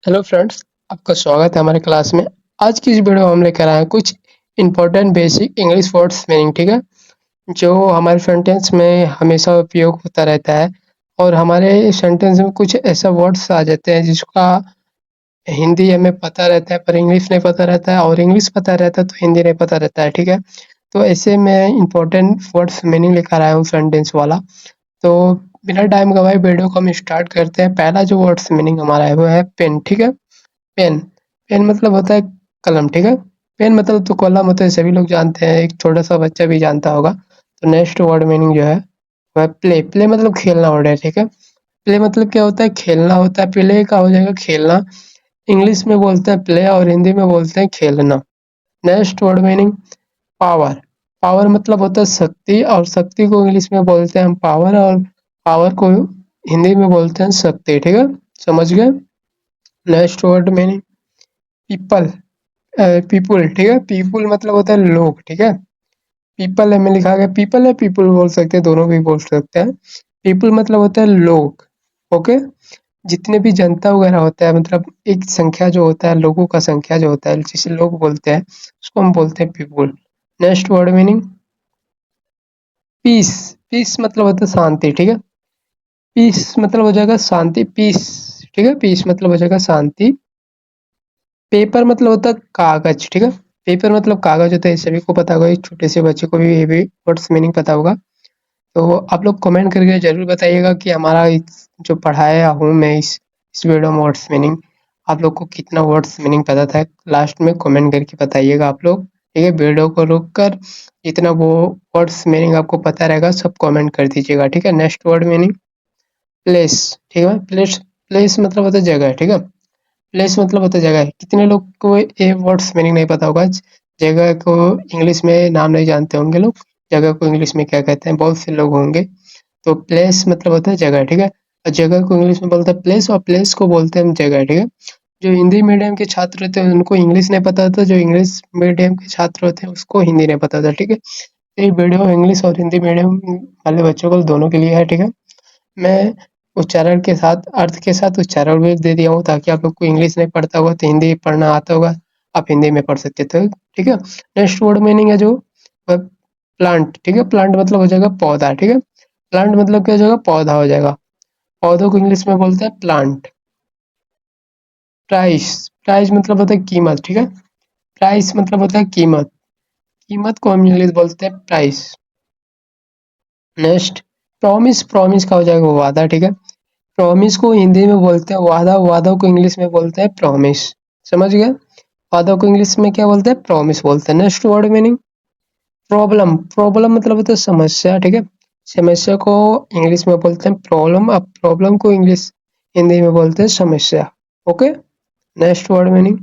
Hello friends, आपका स्वागत है हमारे क्लास में। आज की इस वीडियो में हम लेकर आए हैं कुछ important basic English words meaning, ठीक है, जो हमारे सेंटेंस में हमेशा उपयोग होता रहता है। और हमारे सेंटेंस में कुछ ऐसा वर्ड्स आ जाते हैं जिसका हिंदी हमें पता रहता है पर इंग्लिश नहीं पता रहता है, और इंग्लिश पता रहता है तो हिंदी नहीं पता रहता है, ठीक है। तो ऐसे में इंपॉर्टेंट वर्ड्स मीनिंग लेकर आया हूँ सेंटेंस वाला। तो बिना टाइम गवाए वीडियो को हम स्टार्ट करते हैं। पहला जो वर्ड्स मीनिंग हमारा है वो है पेन, ठीक है। पेन, पेन मतलब होता है कलम, ठीक है। पेन मतलब तो कलम होता है, सभी लोग जानते हैं, एक छोटा सा बच्चा भी जानता होगा। तो नेक्स्ट वर्ड मीनिंग जो है वह है प्ले। प्ले मतलब खेलना वर्ड है, ठीक है। प्ले मतलब क्या होता है? खेलना होता है। प्ले का हो जाएगा खेलना। इंग्लिश में बोलते हैं प्ले और हिंदी में बोलते हैं खेलना। Next word meaning power. Power मतलब होता है शक्ति, और शक्ति को इंग्लिश में बोलते हैं हम पावर, और पावर को हिंदी में बोलते हैं शक्ति, ठीक है। समझ गए? Next word meaning people. People, ठीक है। पीपुल मतलब होता है लोग, ठीक है। पीपल है में लिखा गया, पीपल है पीपुल बोल सकते हैं, दोनों भी बोल सकते हैं। पीपुल मतलब होता है लोग, ओके। जितने भी जनता वगैरह होता है, मतलब एक संख्या जो होता है, लोगों का संख्या जो होता है, जिसे लोग बोलते हैं, उसको हम बोलते हैं people. Next word meaning peace. Peace मतलब होता है शांति, ठीक है। पीस मतलब हो जाएगा शांति, पीस, ठीक है। पीस मतलब हो जाएगा शांति। पेपर मतलब होता है कागज, ठीक है। पेपर मतलब कागज होता है, सभी को पता होगा, एक छोटे से बच्चे को भी ये भी वर्ड्स मीनिंग पता होगा। तो आप लोग कमेंट करके जरूर बताइएगा कि हमारा जो पढ़ाया हूँ मैं इस वीडियो में वर्ड्स मीनिंग, आप लोग को कितना वर्ड्स मीनिंग पता था। लास्ट में कमेंट करके बताइएगा आप लोग, ठीक है। वीडियो को रोक कर जितना वो वर्ड्स मीनिंग आपको पता रहेगा सब कमेंट कर दीजिएगा, ठीक है। नेक्स्ट वर्ड मीनिंग प्लेस, ठीक है। प्लेस, प्लेस मतलब होता है जगह, ठीक है। प्लेस मतलब होता है जगह। कितने लोग को ये वर्ड्स मीनिंग नहीं पता होगा? जगह को इंग्लिश में नाम नहीं जानते होंगे लोग, जगह को इंग्लिश में क्या कहते हैं, बहुत से लोग होंगे। तो प्लेस मतलब होता है जगह, ठीक है। और जगह को इंग्लिश में बोलते हैं प्लेस, और प्लेस को बोलते हैं हम जगह, ठीक है। जो हिंदी मीडियम के छात्र होते हैं उनको इंग्लिश नहीं पता होता, जो इंग्लिश मीडियम के छात्र होते हैं उसको हिंदी नहीं पता होता, ठीक है। तो ये वीडियो इंग्लिश और हिंदी मीडियम वाले बच्चों को दोनों के लिए है, ठीक है। मैं उच्चारण के साथ, अर्थ के साथ उच्चारण भी दे दिया हूँ, ताकि आप लोग को इंग्लिश नहीं पढ़ता होगा तो हिंदी पढ़ना आता होगा, आप हिंदी में पढ़ सकते थे, ठीक है। नेक्स्ट वर्ड मीनिंग है जो प्लांट, ठीक है। प्लांट मतलब हो जाएगा पौधा, ठीक है। प्लांट मतलब क्या हो जाएगा? पौधा हो जाएगा। पौधों को इंग्लिश में बोलते हैं प्लांट। प्राइस, प्राइस मतलब होता है कीमत, ठीक है। प्राइस मतलब होता है कीमत। कीमत को हम इंग्लिश बोलते हैं प्राइस। Next promise. प्रॉमिस का हो जाएगा वादा, ठीक है। प्रॉमिस को हिंदी में बोलते हैं वादा, वादा को इंग्लिश में बोलते हैं प्रॉमिस। समझ गए? वादा को इंग्लिश में क्या बोलते हैं? प्रॉमिस बोलते हैं। Next word meaning problem. Problem मतलब होता है समस्या, ठीक है। समस्या को इंग्लिश में बोलते हैं प्रॉब्लम, अब प्रॉब्लम को इंग्लिश हिंदी में बोलते हैं समस्या, okay. Next word meaning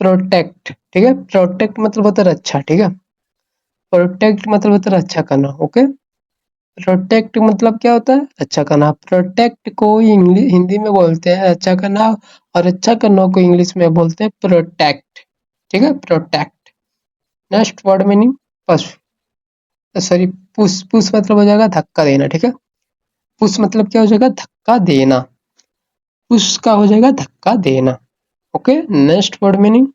protect, ठीक है। प्रोटेक्ट मतलब होता है रक्षा, ठीक है। प्रोटेक्ट मतलब होता है रक्षा करना, ओके। प्रोटेक्ट मतलब क्या होता है? रक्षा करना। प्रोटेक्ट को इंग्लिश हिंदी में बोलते हैं रक्षा करना, और रक्षा करना को इंग्लिश में बोलते हैं प्रोटेक्ट, ठीक है। Protect. Next word meaning push, sorry, push. Push मतलब हो जाएगा धक्का देना, ठीक है। पुश मतलब क्या हो जाएगा? धक्का देना। पुश का हो जाएगा धक्का देना, ओके। नेक्स्ट वर्ड मीनिंग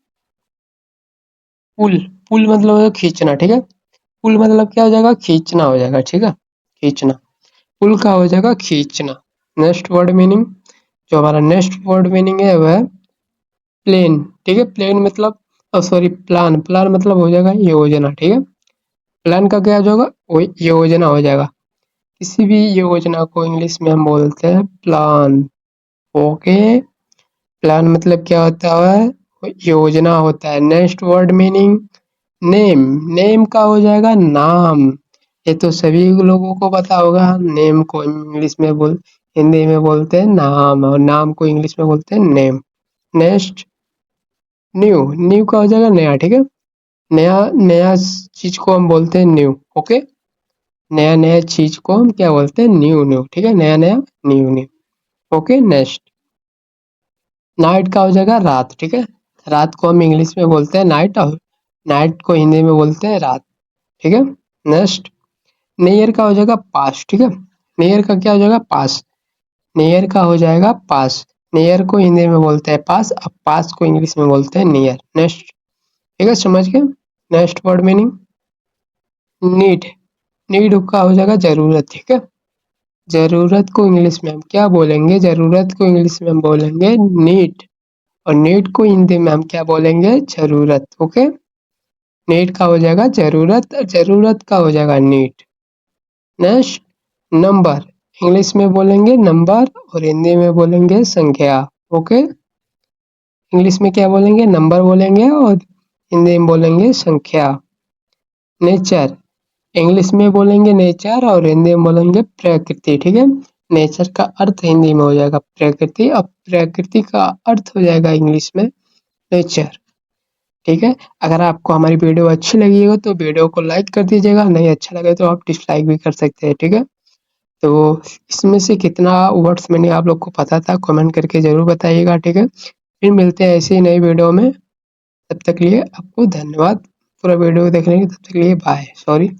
पुल। पुल मतलब हो जाएगा खींचना, ठीक है। पुल मतलब क्या हो जाएगा? खींचना हो जाएगा, ठीक है। खींचना। पुल का हो जाएगा खींचना। नेक्स्ट वर्ड मीनिंग, जो हमारा नेक्स्ट वर्ड मीनिंग है वह है प्लेन, ठीक है। प्लेन मतलब, सॉरी, प्लान। प्लान मतलब हो जाएगा योजना, ठीक है। प्लान का क्या हो जाएगा? वो योजना हो जाएगा। किसी भी योजना को इंग्लिश में हम बोलते हैं प्लान, ओके। प्लान मतलब क्या होता है? वो योजना होता है। Next word meaning name. Name का हो जाएगा नाम। ये तो सभी लोगों को पता होगा। नेम को इंग्लिश में बोल, हिंदी में बोलते हैं नाम, और नाम को इंग्लिश में बोलते हैं नेम। Next new. न्यू का हो जाएगा नया, ठीक है। नया, नया चीज को हम बोलते हैं न्यू, ओके। नया नया चीज को हम क्या बोलते हैं? न्यू। न्यू, ठीक है। नया नया, new new, okay. Next night का हो जाएगा रात, ठीक है। रात को हम इंग्लिश में बोलते हैं नाइट, और नाइट को हिंदी में बोलते हैं रात, ठीक है। नेक्स्ट नियर का हो जाएगा पास, ठीक है। नियर का क्या हो जाएगा? पास। नियर का हो जाएगा पास। नियर को हिंदी में बोलते हैं पास, अब पास को इंग्लिश में बोलते हैं नियर। नेक्स्ट, ठीक है, समझ गए। Next word meaning need. Need का हो जाएगा जरूरत, ठीक है। जरूरत को इंग्लिश में हम क्या बोलेंगे? जरूरत को इंग्लिश में हम बोलेंगे नीड, और नीड को हिंदी में हम क्या बोलेंगे? जरूरत। ओके, नीड का हो जाएगा जरूरत, जरूरत का हो जाएगा नीड। Next, number. इंग्लिश में बोलेंगे नंबर और हिंदी में बोलेंगे संख्या। ओके, इंग्लिश में क्या बोलेंगे? नंबर बोलेंगे और हिंदी में बोलेंगे संख्या। नेचर, इंग्लिश में बोलेंगे नेचर और हिंदी में बोलेंगे प्रकृति, ठीक है। नेचर का अर्थ हिंदी में हो जाएगा प्रकृति, अब प्रकृति का अर्थ हो जाएगा इंग्लिश में नेचर, ठीक है। अगर आपको हमारी वीडियो अच्छी लगी हो तो वीडियो को लाइक कर दीजिएगा, नहीं अच्छा लगे तो आप डिसलाइक भी कर सकते हैं, ठीक है। तो इसमें से कितना वर्ड्स मैंने आप लोग को पता था कमेंट करके जरूर बताइएगा, ठीक है। फिर मिलते हैं ऐसी नई वीडियो में, तब तक लिए आपको धन्यवाद पूरा वीडियो देखने के लिए। तब तक लिए बाय, सॉरी।